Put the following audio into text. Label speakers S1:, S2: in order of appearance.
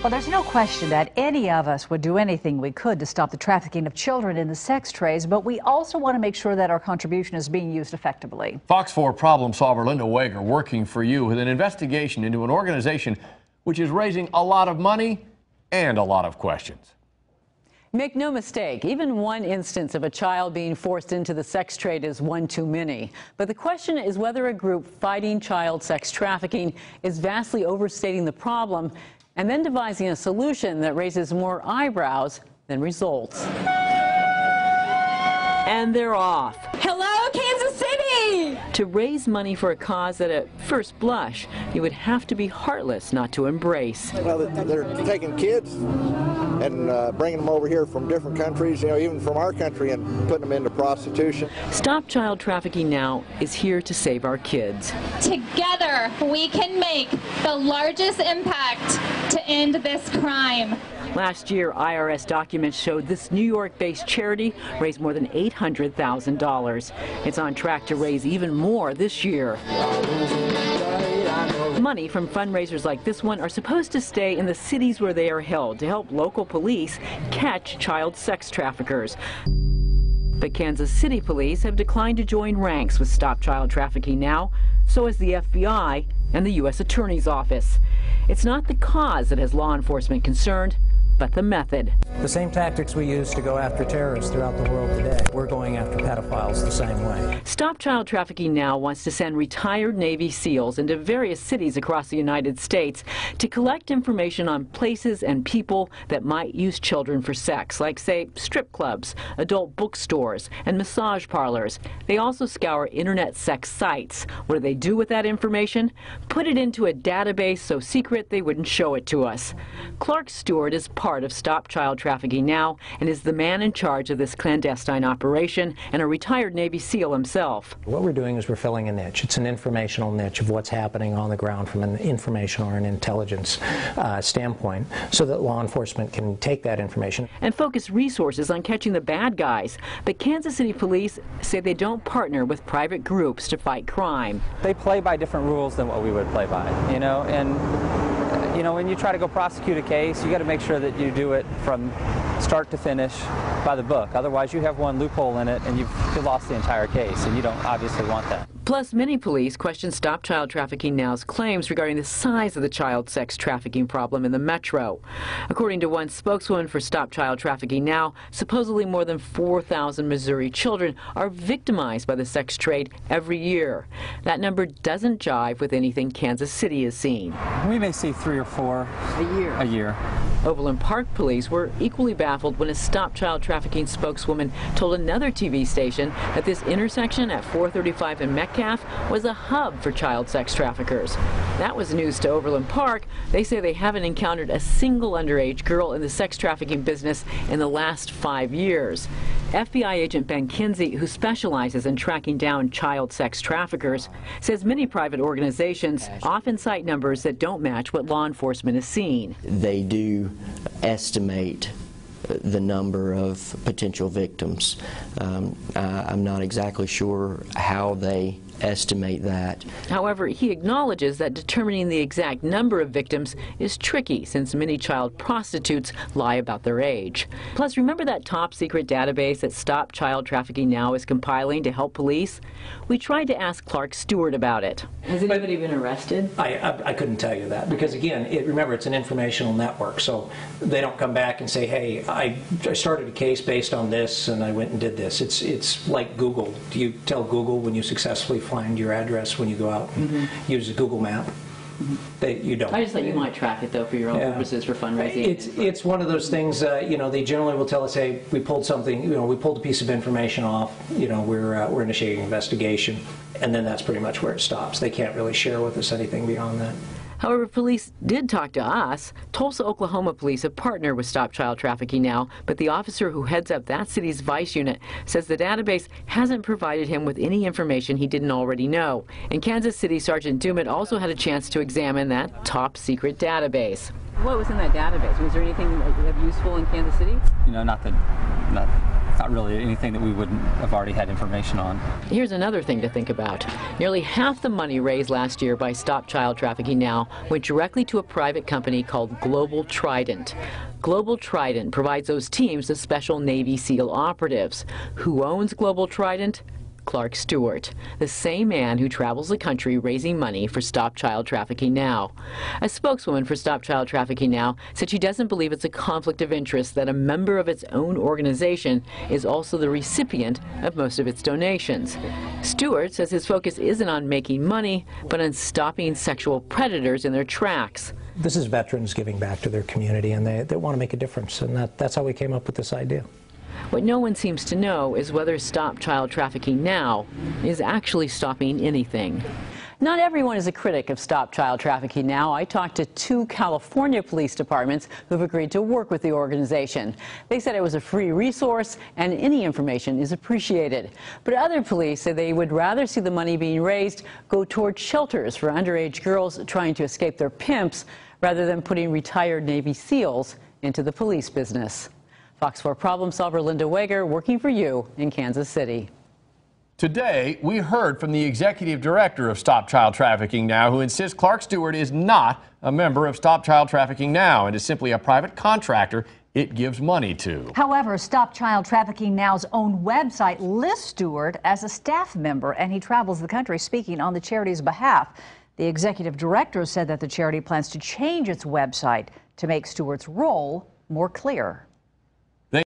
S1: Well, there's no question that any of us would do anything we could to stop the trafficking of children in the sex trades, but we also want to make sure that our contribution is being used effectively.
S2: Fox 4 problem solver Linda Wager working for you with an investigation into an organization which is raising a lot of money and a lot of questions.
S3: Make no mistake, even one instance of a child being forced into the sex trade is one too many. But the question is whether a group fighting child sex trafficking is vastly overstating the problem and then devising a solution that raises more eyebrows than results. And they're off.
S4: Hello, Kansas City!
S3: To raise money for a cause that at first blush, you would have to be heartless not to embrace.
S5: Well, they're taking kids and bringing them over here from different countries, even from our country, and putting them into prostitution.
S3: Stop Child Trafficking Now is here to save our kids.
S4: Together, we can make the largest impact to end this crime.
S3: Last year, IRS documents showed this New York-based charity raised more than $800,000. It's on track to raise even more this year. Money from fundraisers like this one are supposed to stay in the cities where they are held to help local police catch child sex traffickers. But Kansas City police have declined to join ranks with Stop Child Trafficking Now, so has the FBI and the U.S. Attorney's Office. It's not the cause that has law enforcement concerned, but the method.
S6: The same tactics we use to go after terrorists throughout the world today, we're going after pedophiles the same way.
S3: Stop Child Trafficking Now wants to send retired Navy SEALs into various cities across the United States to collect information on places and people that might use children for sex, like, say, strip clubs, adult bookstores, and massage parlors. They also scour internet sex sites. What do they do with that information? Put it into a database so secret they wouldn't show it to us. Clark Stewart is part of Stop Child Trafficking Now and is the man in charge of this clandestine operation and a retired Navy SEAL himself.
S6: What we're doing is we're filling a niche. It's an informational niche of what's happening on the ground from an information or an intelligence standpoint so that law enforcement can take that information
S3: and focus resources on catching the bad guys. But Kansas City police say they don't partner with private groups to fight crime.
S7: They play by different rules than what we would play by, and when you try to go prosecute a case, you got to make sure that you do it from start to finish by the book. Otherwise, you have one loophole in it and you've lost the entire case, and you don't obviously want that.
S3: Plus, many police question Stop Child Trafficking Now's claims regarding the size of the child sex trafficking problem in the metro. According to one spokeswoman for Stop Child Trafficking Now, supposedly more than 4,000 Missouri children are victimized by the sex trade every year. That number doesn't jive with anything Kansas City has seen.
S7: We may see 3 or 4 a year.
S3: Overland Park police were equally baffled when a Stop Child Trafficking spokeswoman told another TV station that this intersection at 435 and Metcalf was a hub for child sex traffickers. That was news to Overland Park. They say they haven't encountered a single underage girl in the sex trafficking business in the last 5 years. FBI agent Ben Kinsey, who specializes in tracking down child sex traffickers, says many private organizations often cite numbers that don't match what law enforcement is seeing.
S8: They do estimate the number of potential victims. I'm not exactly sure how they estimate that.
S3: However, he acknowledges that determining the exact number of victims is tricky since many child prostitutes lie about their age. Plus, remember that top secret database that Stop Child Trafficking Now is compiling to help police? We tried to ask Clark Stewart about it. Has anybody been arrested?
S6: I couldn't tell you that because, again, remember, it's an informational network, so they don't come back and say, hey, I started a case based on this and I went and did this. It's like Google. Do you tell Google when you successfully find your address when you go out and use a Google map? You don't.
S3: I just thought you might track it, though, for your own purposes for fundraising.
S6: It's one of those things, they generally will tell us, hey, we pulled something, we pulled a piece of information off, we're initiating an investigation, and then that's pretty much where it stops. They can't really share with us anything beyond that.
S3: However, police did talk to us. Tulsa, Oklahoma police have partnered with Stop Child Trafficking Now, but the officer who heads up that city's vice unit says the database hasn't provided him with any information he didn't already know. In Kansas City, Sergeant Dumit also had a chance to examine that top secret database. What was in that database? Was there anything useful in Kansas City?
S7: Not not really anything that we wouldn't have already had information on.
S3: Here's another thing to think about. Nearly half the money raised last year by Stop Child Trafficking Now went directly to a private company called Global Trident. Global Trident provides those teams of special Navy SEAL operatives. Who owns Global Trident? Clark Stewart, the same man who travels the country raising money for Stop Child Trafficking Now. A spokeswoman for Stop Child Trafficking Now said she doesn't believe it's a conflict of interest that a member of its own organization is also the recipient of most of its donations. Stewart says his focus isn't on making money, but on stopping sexual predators in their tracks.
S6: This is veterans giving back to their community, and they want to make a difference, and that's how we came up with this idea.
S3: What no one seems to know is whether Stop Child Trafficking Now is actually stopping anything. Not everyone is a critic of Stop Child Trafficking Now. I talked to 2 California police departments who've agreed to work with the organization. They said it was a free resource and any information is appreciated. But other police say they would rather see the money being raised go toward shelters for underage girls trying to escape their pimps rather than putting retired Navy SEALs into the police business. Fox 4 problem solver Linda Wager working for you in Kansas City.
S2: Today, we heard from the executive director of Stop Child Trafficking Now, who insists Clark Stewart is not a member of Stop Child Trafficking Now and is simply a private contractor it gives money to.
S1: However, Stop Child Trafficking Now's own website lists Stewart as a staff member, and he travels the country speaking on the charity's behalf. The executive director said that the charity plans to change its website to make Stewart's role more clear.